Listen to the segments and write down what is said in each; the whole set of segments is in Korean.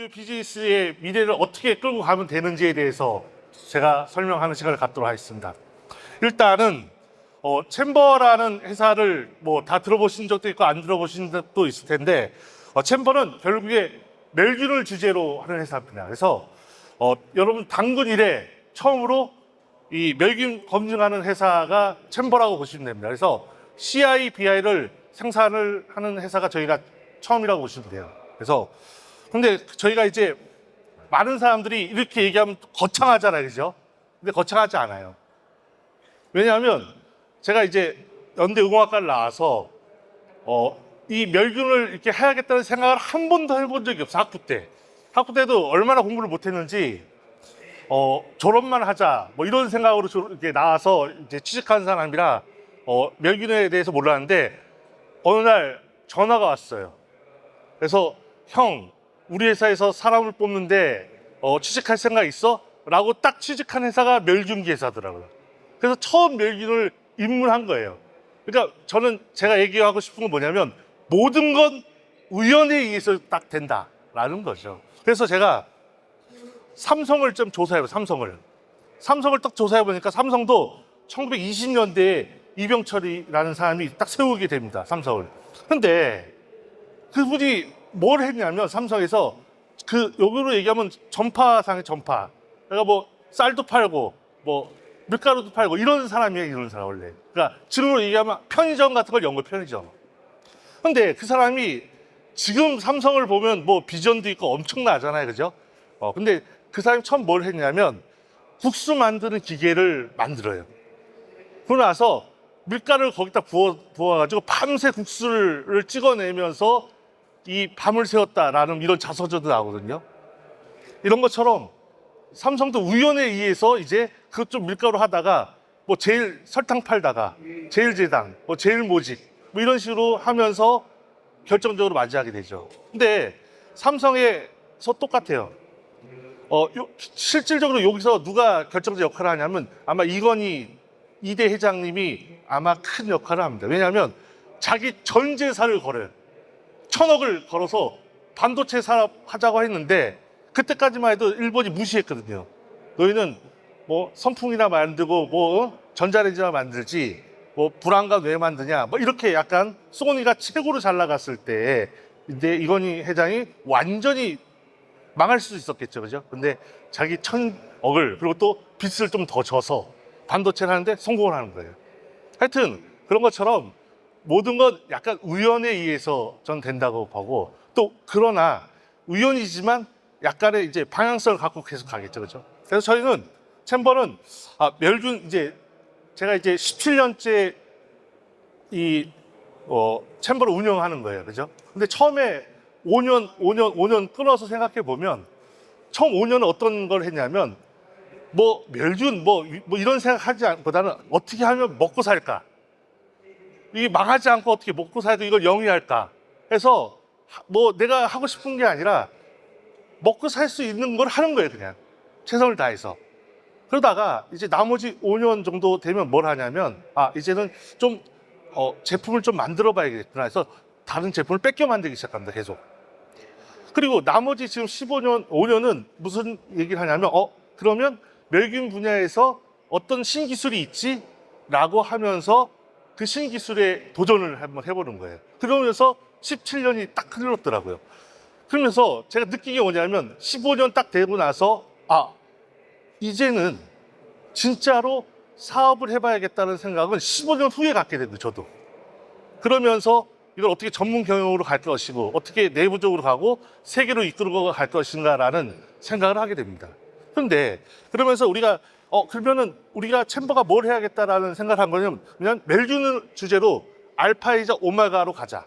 오디오 비즈니스의 미래를 어떻게 끌고 가면 되는지에 대해서 제가 설명하는 시간을 갖도록 하겠습니다. 일단은 챔버라는 회사를 뭐 다 들어보신 적도 있고 안 들어보신 적도 있을 텐데 챔버는 결국에 멸균을 주제로 하는 회사입니다. 그래서 여러분 당군 이래 처음으로 이 멸균 검증하는 회사가 챔버라고 보시면 됩니다. 그래서 CI, BI를 생산을 하는 회사가 저희가 처음이라고 보시면 돼요. 그래서 근데 저희가 이제 많은 사람들이 이렇게 얘기하면 거창하잖아요, 그죠? 근데 거창하지 않아요. 왜냐하면 제가 이제 연대 의공학과를 나와서 이 멸균을 이렇게 해야겠다는 생각을 한 번도 해본 적이 없어요. 학부 때. 학부 때도 얼마나 공부를 못했는지 졸업만 하자 뭐 이런 생각으로 이렇게 나와서 이제 취직한 사람이라 멸균에 대해서 몰랐는데 어느 날 전화가 왔어요. 그래서 형, 우리 회사에서 사람을 뽑는데 취직할 생각 있어? 라고 딱 취직한 회사가 멸균기 회사더라고요. 그래서 처음 멸균을 입문한 거예요. 그러니까 저는 제가 얘기하고 싶은 건 뭐냐면 모든 건 우연에 의해서 딱 된다라는 거죠. 그래서 제가 삼성을 좀 조사해봐요. 삼성을 딱 조사해보니까 삼성도 1920년대에 이병철이라는 사람이 딱 세우게 됩니다. 삼성을. 근데 그분이 뭘 했냐면 삼성에서 여기로 얘기하면 전파상의 전파. 그러니까 뭐 쌀도 팔고 뭐 밀가루도 팔고 이런 사람이에요, 이런 사람 원래. 그러니까 지금으로 얘기하면 편의점 같은 걸 연 거 편의점. 근데 그 사람이 지금 삼성을 보면 뭐 비전도 있고 엄청나잖아요, 그죠? 근데 그 사람이 처음 뭘 했냐면 국수 만드는 기계를 만들어요. 그러고 나서 밀가루를 거기다 부어가지고 밤새 국수를 찍어내면서 이 밤을 새웠다라는 이런 자서전도 나오거든요. 이런 것처럼 삼성도 우연에 의해서 이제 그것 좀 밀가루 하다가 뭐 제일 설탕 팔다가 제일제당, 뭐 제일모직 뭐 이런 식으로 하면서 결정적으로 맞이하게 되죠. 근데 삼성에서 똑같아요. 실질적으로 여기서 누가 결정적 역할을 하냐면 아마 이대 회장님이 아마 큰 역할을 합니다. 왜냐하면 자기 전 재산을 걸어요. 1,000억을 걸어서 반도체 산업 하자고 했는데 그때까지만 해도 일본이 무시했거든요. 너희는 뭐 선풍기나 만들고 뭐 전자레인지나 만들지 뭐 불안감 왜 만드냐 뭐 이렇게 약간 소니가 최고로 잘 나갔을 때 근데 이건희 회장이 완전히 망할 수도 있었겠죠, 그죠? 근데 자기 1,000억을 그리고 또 빚을 좀 더 져서 반도체를 하는데 성공을 하는 거예요. 하여튼 그런 것처럼 모든 건 약간 우연에 의해서 전 된다고 보고 또 그러나 우연이지만 약간의 이제 방향성을 갖고 계속 가겠죠, 그죠? 그래서 저희는 챔버는 멸균 이제 제가 이제 17년째 이 챔버를 운영하는 거예요, 그죠? 근데 처음에 5년 끊어서 생각해 보면 처음 5년은 어떤 걸 했냐면 뭐 멸균 뭐 이런 생각하지 보다는 어떻게 하면 먹고 살까? 이게 망하지 않고 어떻게 먹고 살고 이걸 영위할까 해서 뭐 내가 하고 싶은 게 아니라 먹고 살 수 있는 걸 하는 거예요, 그냥 최선을 다해서. 그러다가 이제 나머지 5년 정도 되면 뭘 하냐면 이제는 좀 제품을 좀 만들어 봐야겠구나 해서 다른 제품을 뺏겨 만들기 시작합니다, 계속. 그리고 나머지 지금 5년은 무슨 얘기를 하냐면 그러면 멸균 분야에서 어떤 신기술이 있지? 라고 하면서 그 신기술에 도전을 한번 해보는 거예요. 그러면서 17년이 딱 흘렀더라고요. 그러면서 제가 느낀 게 뭐냐면 15년 딱 되고 나서 이제는 진짜로 사업을 해봐야겠다는 생각은 15년 후에 갖게 됐는데 저도. 그러면서 이걸 어떻게 전문 경영으로 갈 것이고 어떻게 내부적으로 가고 세계로 이끌고 갈 것인가라는 생각을 하게 됩니다. 그런데 그러면서 우리가 그러면은 우리가 챔버가 뭘 해야겠다라는 생각을 한 거냐면 그냥 멸균을 주제로 알파이자 오메가로 가자.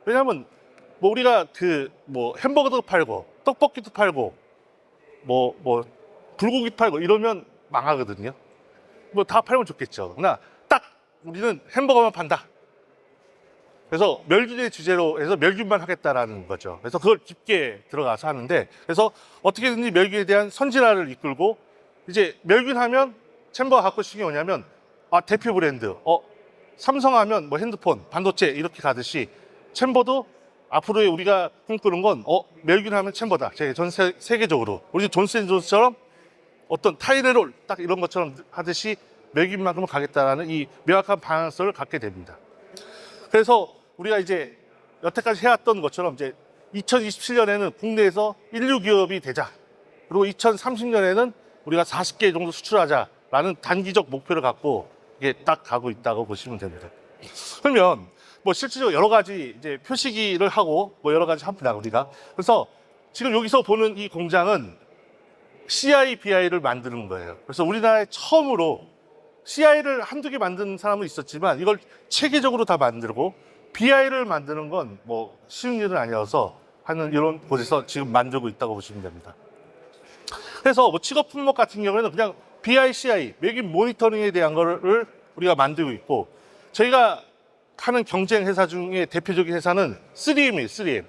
왜냐하면 뭐 우리가 뭐 햄버거도 팔고 떡볶이도 팔고 뭐 불고기 팔고 이러면 망하거든요. 뭐 다 팔면 좋겠죠. 그러나 딱 우리는 햄버거만 판다. 그래서 멸균의 주제로 해서 멸균만 하겠다라는 거죠. 그래서 그걸 깊게 들어가서 하는데 그래서 어떻게든지 멸균에 대한 선진화를 이끌고 이제 멸균하면 챔버가 갖고 싶은 게 뭐냐면 대표 브랜드 삼성하면 뭐 핸드폰, 반도체 이렇게 가듯이 챔버도 앞으로의 우리가 꿈꾸는 건 멜균 하면 챔버다. 전 세계적으로 우리 존슨앤존스처럼 어떤 타이레놀 딱 이런 것처럼 하듯이 멜균만큼은 가겠다라는 이 명확한 방향성을 갖게 됩니다. 그래서 우리가 이제 여태까지 해왔던 것처럼 이제 2027년에는 국내에서 인류 기업이 되자. 그리고 2030년에는 우리가 40개 정도 수출하자라는 단기적 목표를 갖고 이게 딱 가고 있다고 보시면 됩니다. 그러면 뭐 실질적으로 여러 가지 이제 표시기를 하고 뭐 여러 가지 합니다, 우리가. 그래서 지금 여기서 보는 이 공장은 CI/BI를 만드는 거예요. 그래서 우리나라에 처음으로 CI를 한두 개 만드는 사람은 있었지만 이걸 체계적으로 다 만들고 BI를 만드는 건 뭐 쉬운 일은 아니어서 하는 이런 곳에서 지금 만들고 있다고 보시면 됩니다. 그래서 뭐 취급 품목 같은 경우에는 그냥 BI, CI, 멜균 모니터링에 대한 거를 우리가 만들고 있고 저희가 하는 경쟁 회사 중에 대표적인 회사는 3M이에요, 3M.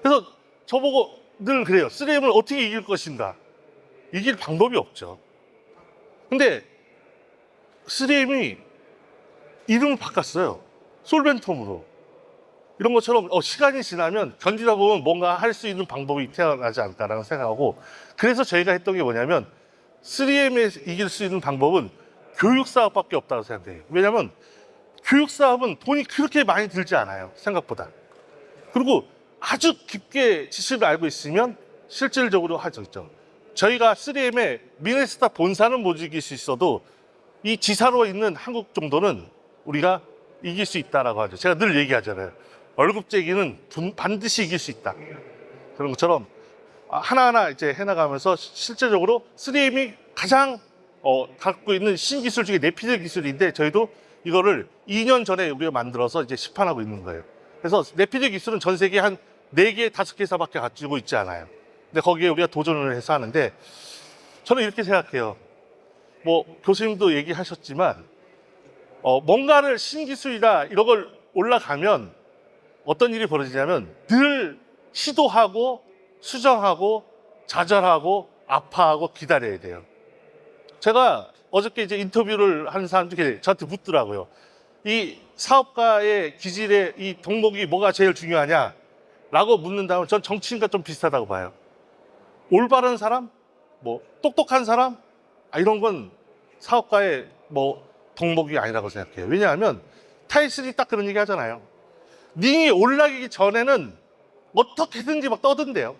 그래서 저보고 늘 그래요. 3M을 어떻게 이길 것인가? 이길 방법이 없죠. 근데 3M이 이름을 바꿨어요. 솔벤텀으로. 이런 것처럼 시간이 지나면 견디다 보면 뭔가 할 수 있는 방법이 태어나지 않을까라는 생각하고 그래서 저희가 했던 게 뭐냐면 3M에 이길 수 있는 방법은 교육사업밖에 없다고 생각해요. 왜냐하면 교육사업은 돈이 그렇게 많이 들지 않아요. 생각보다. 그리고 아주 깊게 지식을 알고 있으면 실질적으로 할 수 있죠. 저희가 3M의 미네소타 본사는 못 이길 수 있어도 이 지사로 있는 한국 정도는 우리가 이길 수 있다라고 하죠. 제가 늘 얘기하잖아요. 월급쟁이는 반드시 이길 수 있다. 그런 것처럼 하나하나 이제 해나가면서 실제적으로 3M이 가장 갖고 있는 신기술 중에 내피드 기술인데 저희도 이거를 2년 전에 우리가 만들어서 이제 시판하고 있는 거예요. 그래서 내피드 기술은 전 세계 한 4개, 5개 회사밖에 가지고 있지 않아요. 근데 거기에 우리가 도전을 해서 하는데 저는 이렇게 생각해요. 뭐 교수님도 얘기하셨지만 뭔가를 신기술이다 이런 걸 올라가면 어떤 일이 벌어지냐면 늘 시도하고 수정하고 좌절하고 아파하고 기다려야 돼요. 제가 어저께 이제 인터뷰를 하는 사람 중에 저한테 묻더라고요. 이 사업가의 기질에 이 덕목이 뭐가 제일 중요하냐라고 묻는다면 전 정치인과 좀 비슷하다고 봐요. 올바른 사람, 뭐 똑똑한 사람, 이런 건 사업가의 뭐 덕목이 아니라고 생각해요. 왜냐하면 타이슨이 딱 그런 얘기 하잖아요. 링이 올라가기 전에는 어떻게든지 막 떠든대요.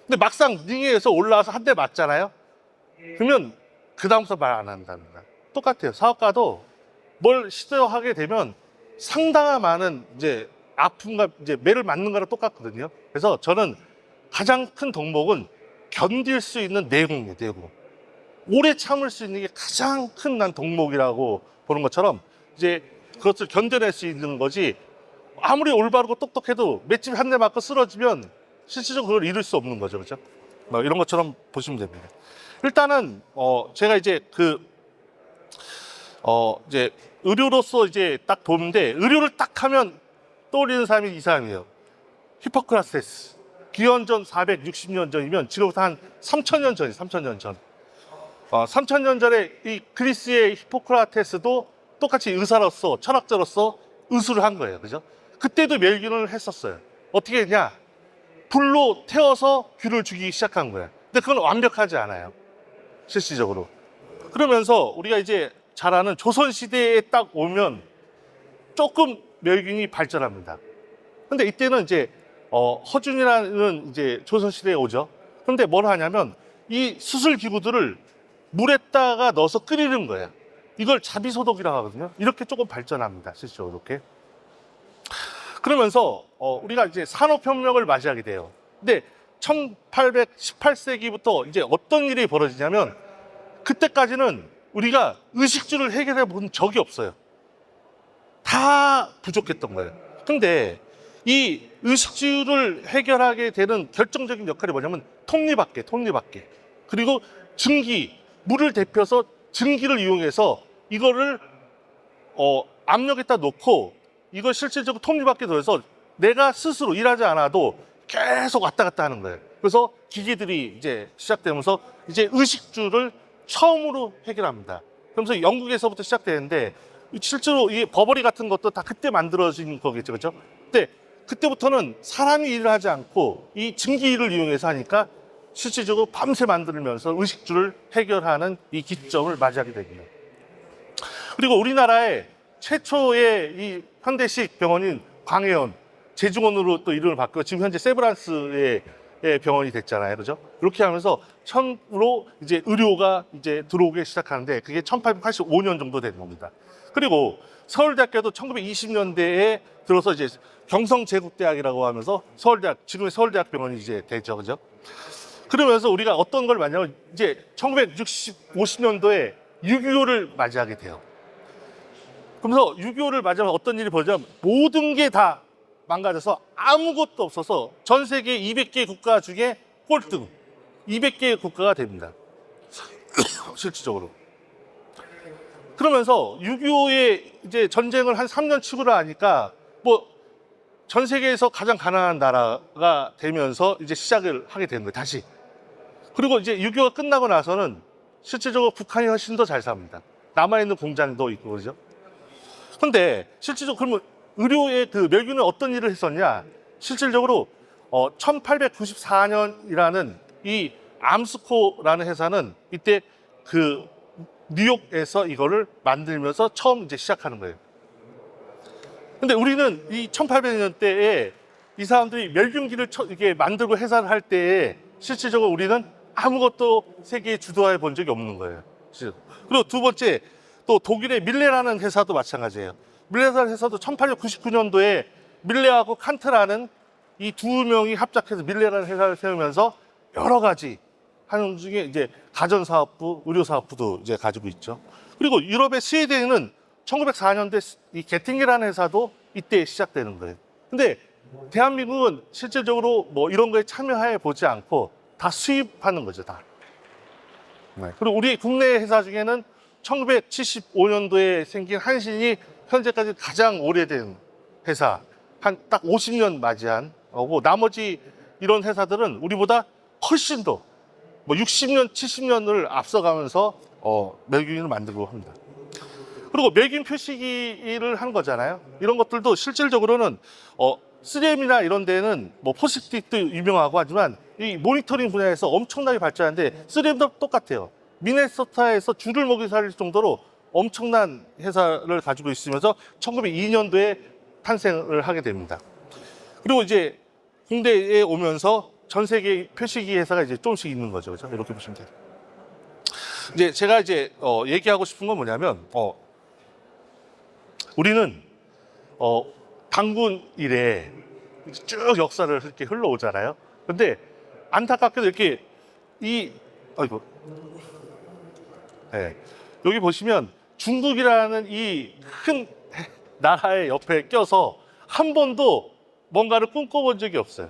근데 막상 링에서 올라와서 한 대 맞잖아요. 그러면 그 다음부터 말 안 한답니다. 똑같아요. 사업가도 뭘 시도하게 되면 상당한 많은 이제 아픔과 이제 매를 맞는 거랑 똑같거든요. 그래서 저는 가장 큰 덕목은 견딜 수 있는 내공이에요, 내공. 오래 참을 수 있는 게 가장 큰 난 덕목이라고 보는 것처럼 이제 그것을 견뎌낼 수 있는 거지 아무리 올바르고 똑똑해도 맷집 한 대 맞고 쓰러지면 실질적으로 그걸 이룰 수 없는 거죠. 그렇죠? 뭐 이런 것처럼 보시면 됩니다. 일단은 제가 이제 이제 의료로서 이제 딱 보는데 의료를 딱 하면 떠올리는 사람이 이 사람이에요. 히포크라테스. 기원전 460년 전이면 지금부터 한 3,000년 전이에요. 3,000년 전. 3,000년 전에 이 그리스의 히포크라테스도 똑같이 의사로서 철학자로서 의술을 한 거예요. 그죠? 그때도 멸균을 했었어요. 어떻게 했냐? 불로 태워서 균을 죽이기 시작한 거예요. 근데 그건 완벽하지 않아요. 실질적으로. 그러면서 우리가 이제 잘 아는 조선시대에 딱 오면 조금 멸균이 발전합니다. 근데 이때는 이제 허준이라는 이제 조선시대에 오죠. 그런데 뭘 하냐면 이 수술 기구들을 물에다가 넣어서 끓이는 거예요. 이걸 자비소독이라고 하거든요. 이렇게 조금 발전합니다. 실제로 이렇게. 그러면서 우리가 이제 산업혁명을 맞이하게 돼요. 근데 1818세기부터 이제 어떤 일이 벌어지냐면 그때까지는 우리가 의식주를 해결해 본 적이 없어요. 다 부족했던 거예요. 근데 이 의식주를 해결하게 되는 결정적인 역할이 뭐냐면 톱니바퀴. 그리고 증기, 물을 데펴서 증기를 이용해서 이거를 압력에다 놓고 이걸 실질적으로 톱니바퀴 돌려서 내가 스스로 일하지 않아도 계속 왔다 갔다 하는 거예요. 그래서 기계들이 이제 시작되면서 이제 의식주를 처음으로 해결합니다. 그러면서 영국에서부터 시작되는데 실제로 이 버버리 같은 것도 다 그때 만들어진 거겠죠, 그렇죠? 근데 그때부터는 사람이 일을 하지 않고 이 증기를 이용해서 하니까 실질적으로 밤새 만들면서 의식주를 해결하는 이 기점을 맞이하게 됩니다. 그리고 우리나라의 최초의 이 현대식 병원인 광해원, 제중원으로 또 이름을 바뀌고 지금 현재 세브란스의 병원이 됐잖아요. 그죠? 이렇게 하면서 처음으로 이제 의료가 이제 들어오기 시작하는데 그게 1885년 정도 된 겁니다. 그리고 서울대학교도 1920년대에 들어서 이제 경성제국대학이라고 하면서 서울대학, 지금의 서울대학병원이 이제 되죠. 그죠? 그러면서 우리가 어떤 걸 맞냐면 이제 1950년도에 6.25를 맞이하게 돼요. 그러면서 6.25를 맞이하면 어떤 일이 벌어지냐면 모든 게 다 망가져서 아무것도 없어서 전 세계 200개 국가 중에 꼴등 200개 국가가 됩니다. 실질적으로. 그러면서 6.25의 이제 전쟁을 한 3년 치고를 하니까 뭐 전 세계에서 가장 가난한 나라가 되면서 이제 시작을 하게 된 거예요. 다시. 그리고 이제 6.25가 끝나고 나서는 실질적으로 북한이 훨씬 더 잘 삽니다. 남아있는 공장도 있고 그러죠. 근데 실질적으로 그러면 의료의 그 멸균은 어떤 일을 했었냐? 실질적으로 1894년이라는 이 암스코라는 회사는 이때 그 뉴욕에서 이거를 만들면서 처음 이제 시작하는 거예요. 근데 우리는 이 1800년대에 이 사람들이 멸균기를 이게 만들고 회사를 할 때에 실질적으로 우리는 아무것도 세계에 주도해 본 적이 없는 거예요. 그리고 두 번째, 또 독일의 밀레라는 회사도 마찬가지예요. 밀레라는 회사도 1899년도에 밀레하고 칸트라는 이 두 명이 합작해서 밀레라는 회사를 세우면서 여러 가지 하는 중에 이제 가전사업부, 의료사업부도 이제 가지고 있죠. 그리고 유럽의 스웨덴은 1904년도에 이 게팅이라는 회사도 이때 시작되는 거예요. 근데 대한민국은 실질적으로 뭐 이런 거에 참여해 보지 않고 다 수입하는 거죠, 다. 네. 그리고 우리 국내 회사 중에는 1975년도에 생긴 한신이 현재까지 가장 오래된 회사, 한 딱 50년 맞이한 거고, 나머지 이런 회사들은 우리보다 훨씬 더, 뭐 60년, 70년을 앞서가면서 멸균을 만들고 합니다. 그리고 멸균 표시기를 한 거잖아요. 이런 것들도 실질적으로는 3M이나 이런 데는 뭐 포스트잇도 유명하고 하지만 이 모니터링 분야에서 엄청나게 발전하는데 3M도 똑같아요. 미네소타에서 줄을 먹이 살릴 정도로 엄청난 회사를 가지고 있으면서 1902년도에 탄생을 하게 됩니다. 그리고 이제 홍대에 오면서 전 세계 표시기 회사가 이제 조금씩 있는 거죠. 그렇죠? 이렇게 보시면 돼요. 이제 제가 이제 얘기하고 싶은 건 뭐냐면 우리는 단군 이래 쭉 역사를 이렇게 흘러오잖아요. 근데 안타깝게도 이렇게 아이고, 네. 여기 보시면 중국이라는 이 큰 나라의 옆에 껴서 한 번도 뭔가를 꿈꿔본 적이 없어요.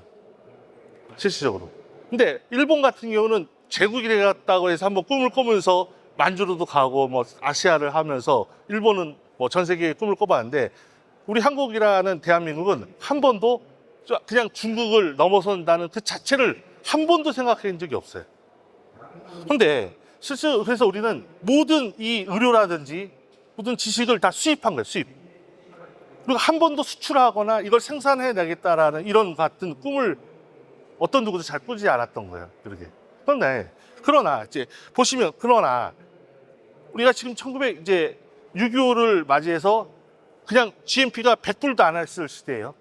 실질적으로. 근데 일본 같은 경우는 제국이 갔다고 해서 한번 꿈을 꾸면서 만주로도 가고 뭐 아시아를 하면서 일본은 뭐 전 세계에 꿈을 꿔봤는데 우리 한국이라는 대한민국은 한 번도 그냥 중국을 넘어선다는 그 자체를 한 번도 생각한 적이 없어요. 근데 실제로 그래서 우리는 모든 이 의료라든지 모든 지식을 다 수입한 거예요, 수입. 그리고 한 번도 수출하거나 이걸 생산해내겠다라는 이런 같은 꿈을 어떤 누구도 잘 꾸지 않았던 거예요, 그러게. 그러나 이제 보시면 우리가 지금 6.25를 맞이해서 그냥 GMP가 100불도 안 했을 시대예요.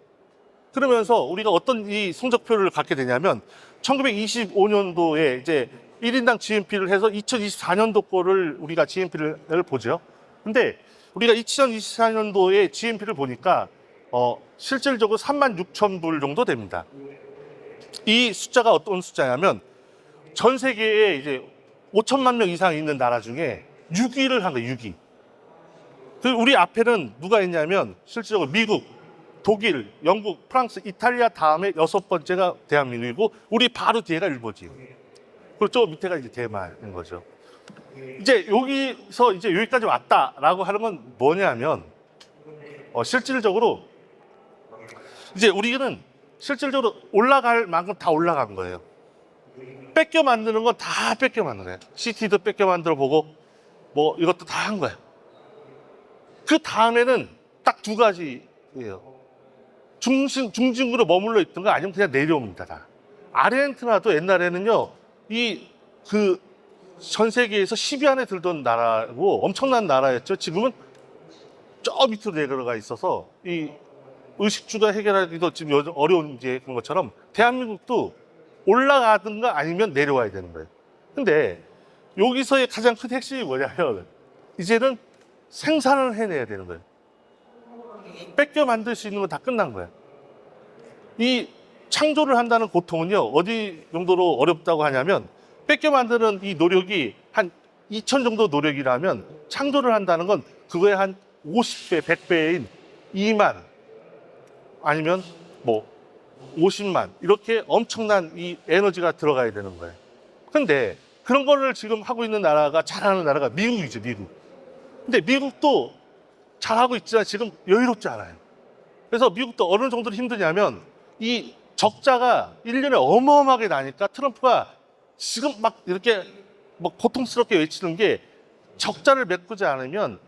그러면서 우리가 어떤 이 성적표를 갖게 되냐면 1925년도에 이제 1인당 GMP를 해서 2024년도 거를 우리가 GMP를 보죠. 근데 우리가 2024년도에 GMP를 보니까 실질적으로 36,000불 정도 됩니다. 이 숫자가 어떤 숫자냐면 전 세계에 이제 5천만 명 이상 있는 나라 중에 6위를 한 거예요, 6위. 우리 앞에는 누가 있냐면 실질적으로 미국, 독일, 영국, 프랑스, 이탈리아 다음에 6번째가 대한민국이고 우리 바로 뒤에가 일본이에요. 그리고 저 밑에가 이제 대만인 거죠. 이제 여기서 이제 여기까지 왔다라고 하는 건 뭐냐면 실질적으로 이제 우리는 실질적으로 올라갈 만큼 다 올라간 거예요. 뺏겨 만드는 건 다 뺏겨 만드는 거예요. CT도 뺏겨 만들어 보고 뭐 이것도 다 한 거예요. 그 다음에는 딱 두 가지예요. 중진구로 머물러 있던가 아니면 그냥 내려옵니다. 다. 아르헨티나도 옛날에는요, 전 세계에서 10위 안에 들던 나라고 엄청난 나라였죠. 지금은 저 밑으로 내려가 있어서 이 의식주가 해결하기도 지금 어려운 이제 그런 것처럼 대한민국도 올라가든가 아니면 내려와야 되는 거예요. 근데 여기서의 가장 큰 핵심이 뭐냐면 이제는 생산을 해내야 되는 거예요. 뺏겨 만들 수 있는 건 다 끝난 거예요. 이 창조를 한다는 고통은요, 어디 정도로 어렵다고 하냐면 뺏겨 만드는 이 노력이 한 2천 정도 노력이라면 창조를 한다는 건 그거에 한 50배, 100배인 2만 아니면 뭐 50만 이렇게 엄청난 이 에너지가 들어가야 되는 거예요. 근데 그런 거를 지금 하고 있는 나라가 잘하는 나라가 미국이죠, 미국. 근데 미국도 잘하고 있지만 지금 여유롭지 않아요. 그래서 미국도 어느 정도로 힘드냐면 이 적자가 1년에 어마어마하게 나니까 트럼프가 지금 막 이렇게 뭐 고통스럽게 외치는 게 적자를 메꾸지 않으면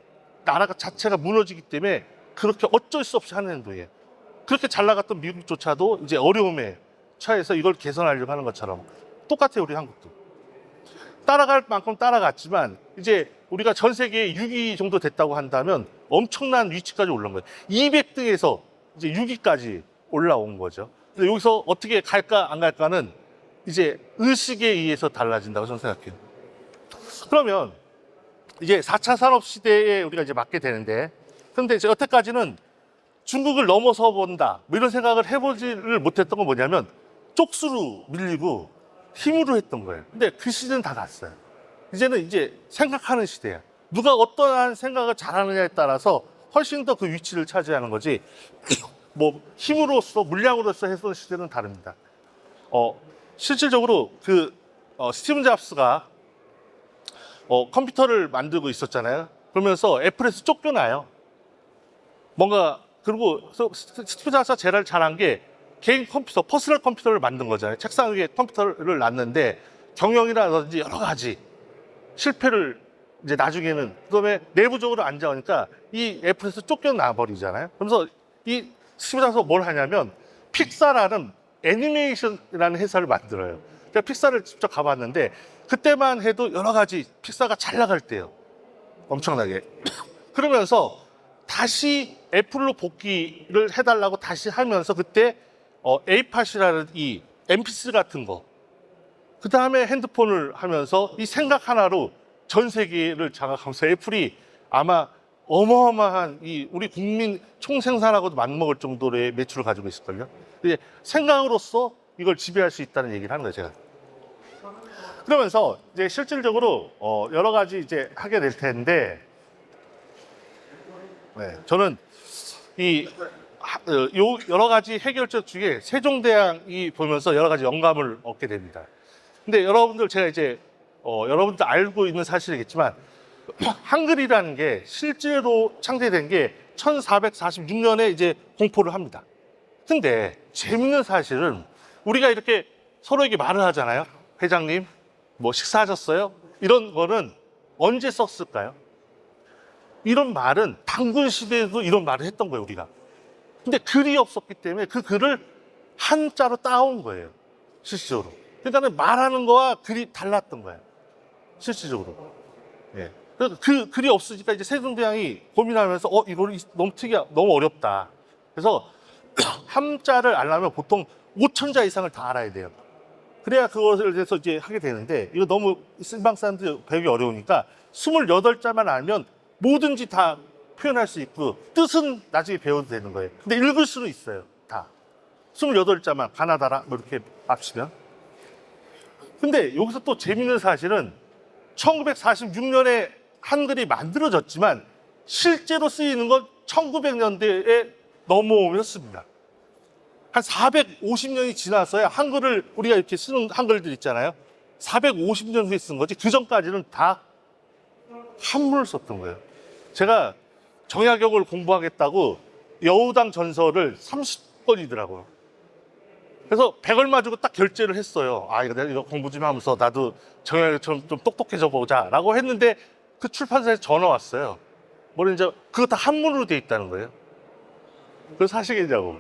나라가 자체가 무너지기 때문에 그렇게 어쩔 수 없이 하는 행동이에요. 그렇게 잘 나갔던 미국조차도 이제 어려움에 처해서 이걸 개선하려고 하는 것처럼 똑같아요, 우리 한국도. 따라갈 만큼 따라갔지만 이제 우리가 전 세계에 6위 정도 됐다고 한다면 엄청난 위치까지 올라온 거예요. 200등에서 이제 6위까지 올라온 거죠. 근데 여기서 어떻게 갈까 안 갈까는 이제 의식에 의해서 달라진다고 저는 생각해요. 그러면 이제 4차 산업 시대에 우리가 이제 맞게 되는데, 근데 이제 여태까지는 중국을 넘어서 본다 뭐 이런 생각을 해보지를 못했던 건 뭐냐면 쪽수로 밀리고 힘으로 했던 거예요. 근데 그 시대는 다 갔어요. 이제는 이제 생각하는 시대야. 누가 어떠한 생각을 잘하느냐에 따라서 훨씬 더 그 위치를 차지하는 거지 뭐 힘으로써 물량으로서 했던 시대는 다릅니다. 실질적으로 스티븐 잡스가 컴퓨터를 만들고 있었잖아요. 그러면서 애플에서 쫓겨나요. 뭔가 그리고 스티븐 잡스가 제일 잘한 게 개인 컴퓨터, 퍼스널 컴퓨터를 만든 거잖아요. 책상 위에 컴퓨터를 놨는데 경영이라든지 여러 가지 실패를 이제 나중에는 그다음에 내부적으로 안 좋으니까 이 애플에서 쫓겨나 버리잖아요. 그러면서 이 스티븐 잡스가 뭘 하냐면 픽사라는 애니메이션이라는 회사를 만들어요. 제가 픽사를 직접 가봤는데 그때만 해도 여러 가지 픽사가 잘 나갈 때요. 엄청나게. 그러면서 다시 애플로 복귀를 해달라고 다시 하면서 그때 에이팟이라는 이 MP3 같은 거, 그 다음에 핸드폰을 하면서 이 생각 하나로 전 세계를 장악하면서 애플이 아마 어마어마한 이 우리 국민 총생산하고도 맞먹을 정도의 매출을 가지고 있을걸요. 근데 생각으로서 이걸 지배할 수 있다는 얘기를 하는 거예요, 제가. 그러면서 이제 실질적으로 여러 가지 이제 하게 될 텐데, 네, 저는 여러 가지 해결책 중에 세종대왕이 보면서 여러 가지 영감을 얻게 됩니다. 근데 여러분들 제가 이제 여러분들 알고 있는 사실이겠지만 한글이라는 게 실제로 창제된 게 1446년에 이제 공포를 합니다. 근데 재밌는 사실은 우리가 이렇게 서로에게 말을 하잖아요. 회장님, 뭐 식사하셨어요? 이런 거는 언제 썼을까요? 이런 말은 단군 시대에도 이런 말을 했던 거예요, 우리가. 근데 글이 없었기 때문에 그 글을 한자로 따온 거예요, 실질적으로. 그러니까 말하는 거와 글이 달랐던 거예요, 실질적으로. 예. 그래서 그 글이 없으니까 이제 세종대왕이 고민하면서 이거 너무 너무 어렵다. 그래서 함자를 알려면 보통 5,000자 이상을 다 알아야 돼요. 그래야 그것을 대해서 이제 하게 되는데 이거 너무 일반 사람들 배우기 어려우니까 28자만 알면 뭐든지 다 표현할 수 있고 뜻은 나중에 배워도 되는 거예요. 근데 읽을 수는 있어요, 다. 28자만 가나다라 뭐 이렇게 합치면. 근데 여기서 또 재밌는 사실은 1946년에 한글이 만들어졌지만 실제로 쓰이는 건 1900년대에 넘어오셨습니다. 한 450년이 지나서야 한글을 우리가 이렇게 쓰는 한글들 있잖아요. 450년 후에 쓴 거지 그 전까지는 다 한문을 썼던 거예요. 제가 정약용을 공부하겠다고 여우당 전설을 30권이더라고요. 그래서 100얼마 주고 딱 결제를 했어요. 내가 이거 공부 좀 하면서 나도 정약용처럼 좀 똑똑해져 보자 라고 했는데 그 출판사에서 전화 왔어요. 뭐는 이제 그거 다 한문으로 돼 있다는 거예요. 그래서 하시겠냐고.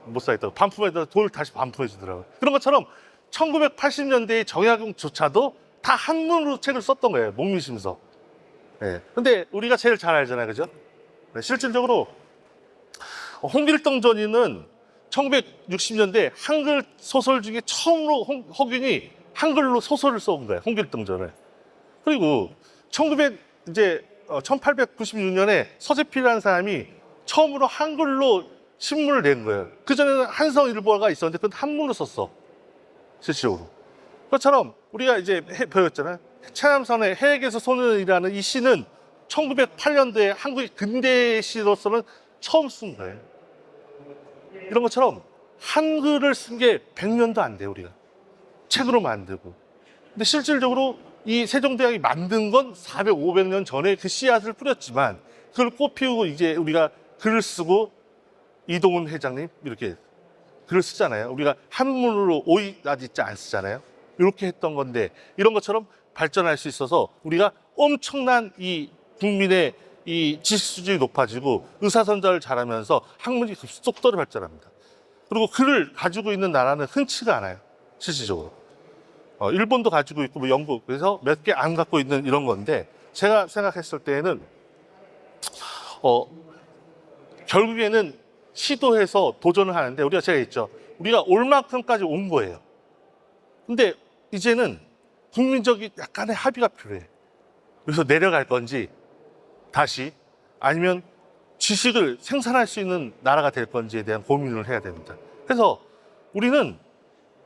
못 사겠다고 반품에다 돈을 다시 반품해 주더라고요. 그런 것처럼 1980년대의 정약용조차도 다 한문으로 책을 썼던 거예요. 목미심서. 네. 근데 우리가 제일 잘 알잖아요. 그죠? 네, 실질적으로 홍길동전이는 1960년대 한글 소설 중에 처음으로 허균이 한글로 소설을 써온 거예요. 홍길동전을. 그리고 1896년에 서재필이라는 사람이 처음으로 한글로 신문을 낸 거예요. 그전에는 한성일보가 있었는데 그건 한문으로 썼어. 실질적으로. 그것처럼 우리가 이제 배웠잖아요. 최남선의 해에게서 소년이라는 이 시는 1908년도에 한국의 근대시로서는 처음 쓴 거예요. 이런 것처럼 한글을 쓴 게 100년도 안 돼요, 우리가. 책으로 만들고. 근데 실질적으로 이 세종대왕이 만든 건 400, 500년 전에 그 씨앗을 뿌렸지만 그걸 꽃피우고 이제 우리가 글을 쓰고 이동훈 회장님 이렇게 글을 쓰잖아요. 우리가 한문으로 오이라지자 안 쓰잖아요. 이렇게 했던 건데 이런 것처럼 발전할 수 있어서 우리가 엄청난 이 국민의 이 지식 수준이 높아지고 의사선전을 잘하면서 학문이 급속도로 발전합니다. 그리고 글을 가지고 있는 나라는 흔치가 않아요. 실질적으로. 일본도 가지고 있고 뭐 영국 그래서 몇 개 안 갖고 있는 이런 건데 제가 생각했을 때에는 결국에는 시도해서 도전을 하는데 우리가 제가 있죠. 우리가 올 만큼까지 온 거예요. 근데 이제는 국민적인 약간의 합의가 필요해. 그래서 내려갈 건지 다시 아니면 지식을 생산할 수 있는 나라가 될 건지에 대한 고민을 해야 됩니다. 그래서 우리는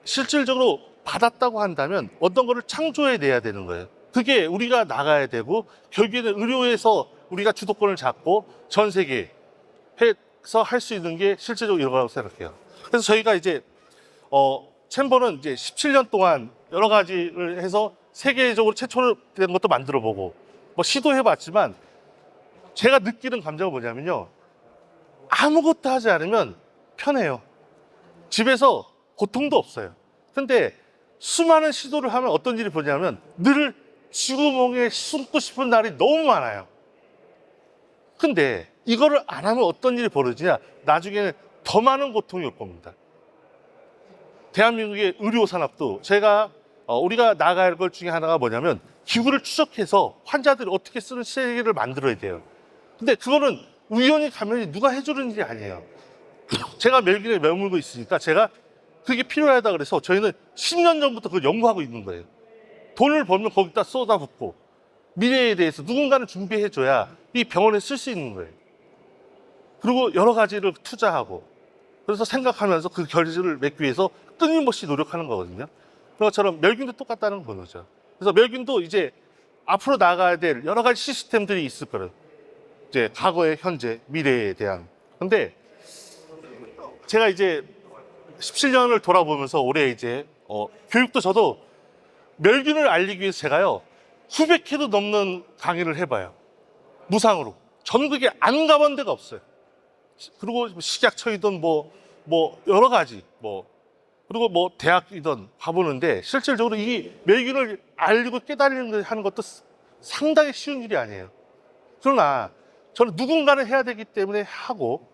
실질적으로 받았다고 한다면 어떤 거를 창조해내야 되는 거예요. 그게 우리가 나가야 되고 결국에는 의료에서 우리가 주도권을 잡고 전 세계에서 할 수 있는 게 실질적으로 이런 거라고 생각해요. 그래서 저희가 이제 챔버는 이제 17년 동안 여러 가지를 해서 세계적으로 최초로 된 것도 만들어 보고 뭐 시도해 봤지만 제가 느끼는 감정은 뭐냐면요. 아무것도 하지 않으면 편해요. 집에서 고통도 없어요. 근데 수많은 시도를 하면 어떤 일이 보냐면 늘 쥐구멍에 숨고 싶은 날이 너무 많아요. 근데 이거를 안 하면 어떤 일이 벌어지냐? 나중에는 더 많은 고통이 올 겁니다. 대한민국의 의료 산업도 우리가 나가야 할 것 중에 하나가 뭐냐면 기구를 추적해서 환자들이 어떻게 쓰는 세계를 만들어야 돼요. 근데 그거는 우연히 가면 누가 해주는 일이 아니에요. 제가 멜긴에 머물고 있으니까 제가 그게 필요하다 그래서 저희는 10년 전부터 그걸 연구하고 있는 거예요. 돈을 벌면 거기다 쏟아붓고 미래에 대해서 누군가는 준비해줘야 이 병원에 쓸 수 있는 거예요. 그리고 여러 가지를 투자하고 그래서 생각하면서 그 결실을 맺기 위해서 끊임없이 노력하는 거거든요. 그런 것처럼 멸균도 똑같다는 거죠. 그래서 멸균도 이제 앞으로 나가야 될 여러 가지 시스템들이 있을 거예요. 이제 과거에, 현재, 미래에 대한. 근데 제가 이제 17년을 돌아보면서 올해 이제 교육도 저도 멸균을 알리기 위해서 제가요 900회도 넘는 강의를 해봐요. 무상으로. 전국에 안 가본 데가 없어요. 그리고 식약처이든 뭐 여러 가지 그리고 뭐 대학이든 가보는데 실질적으로 이 멸균을 알리고 깨달는 하는 것도 상당히 쉬운 일이 아니에요. 그러나 저는 누군가는 해야 되기 때문에 하고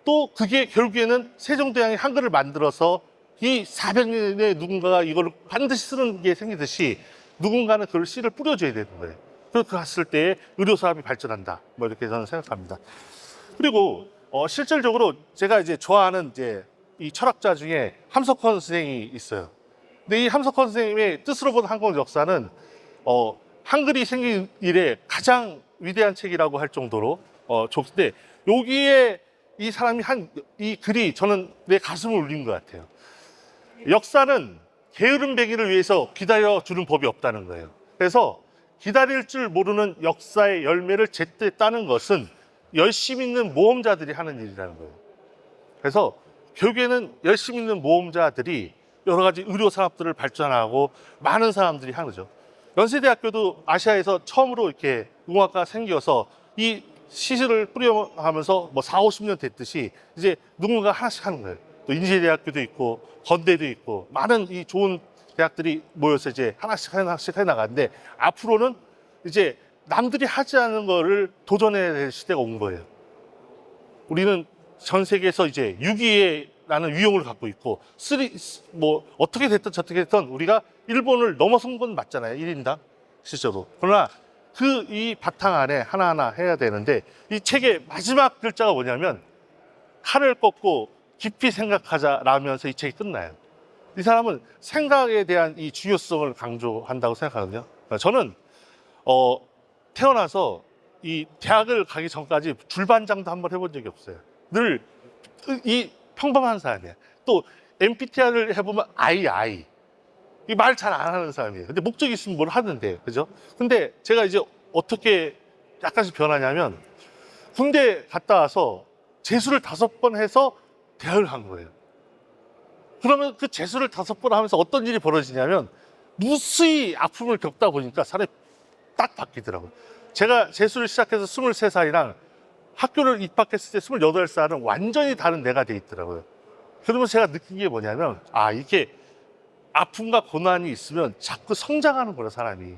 또 그게 결국에는 세종대왕이 한글을 만들어서 이 400년에 누군가가 이걸 반드시 쓰는 게 생기듯이 누군가는 그걸 씨를 뿌려줘야 되는 거예요. 그렇게 갔을 때 의료사업이 발전한다. 뭐 이렇게 저는 생각합니다. 그리고 실질적으로 제가 이제 좋아하는 이제 이 철학자 중에 함석헌 선생이 있어요. 근데 이 함석헌 선생님의 뜻으로 본 한국 역사는 한글이 생긴 이래 가장 위대한 책이라고 할 정도로 좋은데 여기에 이 사람이 이 글이 저는 내 가슴을 울린 것 같아요. 역사는 게으름뱅이를 위해서 기다려주는 법이 없다는 거예요. 그래서 기다릴 줄 모르는 역사의 열매를 제때 따는 것은 열심히 있는 모험자들이 하는 일이라는 거예요. 그래서 결국에는 열심히 있는 모험자들이 여러 가지 의료 산업들을 발전하고 많은 사람들이 하는 거죠. 연세대학교도 아시아에서 처음으로 이렇게 의공학과가 생겨서 이 시술을 뿌려하면서 뭐 4, 50년 됐듯이 이제 누군가 하나씩 하는 거예요. 또 인제대학교도 있고 건대도 있고 많은 이 좋은 대학들이 모여서 이제 하나씩 해나가는데 앞으로는 이제 남들이 하지 않은 거를 도전해야 될 시대가 온 거예요. 우리는 전 세계에서 이제 6위라는 위용을 갖고 있고, 뭐 어떻게 됐든 저떻게 됐든 우리가 일본을 넘어선 건 맞잖아요. 1인당 실제로. 그러나 이 바탕 안에 하나하나 해야 되는데, 이 책의 마지막 글자가 뭐냐면 칼을 꺾고 깊이 생각하자라면서 이 책이 끝나요. 이 사람은 생각에 대한 이 중요성을 강조한다고 생각하거든요. 저는 태어나서 이 대학을 가기 전까지 줄반장도 한번 해본 적이 없어요. 늘 이 평범한 사람이에요. 또 MBTI를 해보면 I. 이 말 잘 안 하는 사람이에요. 근데 목적이 있으면 뭘 하는데, 그죠? 근데 제가 이제 어떻게 약간씩 변하냐면, 군대 갔다 와서 재수를 5번 해서 대학을 간 거예요. 그러면 그 재수를 5번 하면서 어떤 일이 벌어지냐면, 무수히 아픔을 겪다 보니까 사람이 딱 바뀌더라고요. 제가 재수를 시작해서 23살이랑 학교를 입학했을 때 28살은 완전히 다른 내가 돼 있더라고요. 그러면서 제가 느낀 게 뭐냐면, 이게 아픔과 고난이 있으면 자꾸 성장하는구나, 사람이.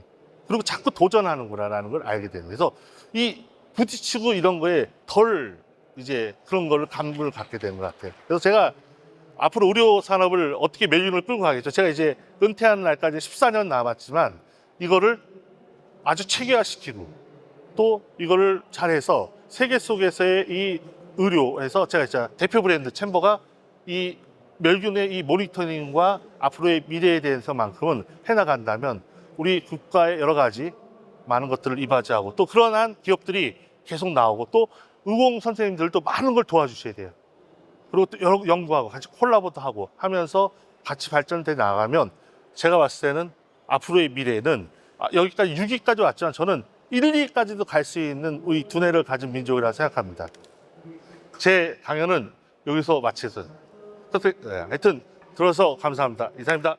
그리고 자꾸 도전하는구나라는 걸 알게 되는. 그래서 이 부딪히고 이런 거에 덜 이제 그런 거를 감흥을 갖게 되는 것 같아요. 그래서 제가 앞으로 의료 산업을 어떻게 멜륜을 끌고 가겠죠. 제가 이제 은퇴하는 날까지 14년 남았지만 이거를 아주 체계화시키고 또 이거를 잘해서 세계 속에서의 이 의료에서 제가 진짜 대표 브랜드 챔버가 이 멸균의 이 모니터링과 앞으로의 미래에 대해서만큼은 해나간다면 우리 국가의 여러 가지 많은 것들을 이바지하고 또 그러한 기업들이 계속 나오고 또 의공 선생님들도 많은 걸 도와주셔야 돼요. 그리고 또 여러 연구하고 같이 콜라보도 하고 하면서 같이 발전돼 나가면 제가 봤을 때는 앞으로의 미래는 여기까지 6위까지 왔지만 저는 1, 2위까지도 갈 수 있는 우리 두뇌를 가진 민족이라고 생각합니다. 제 강연은 여기서 마치겠습니다. 하여튼 들어서 감사합니다. 이상입니다.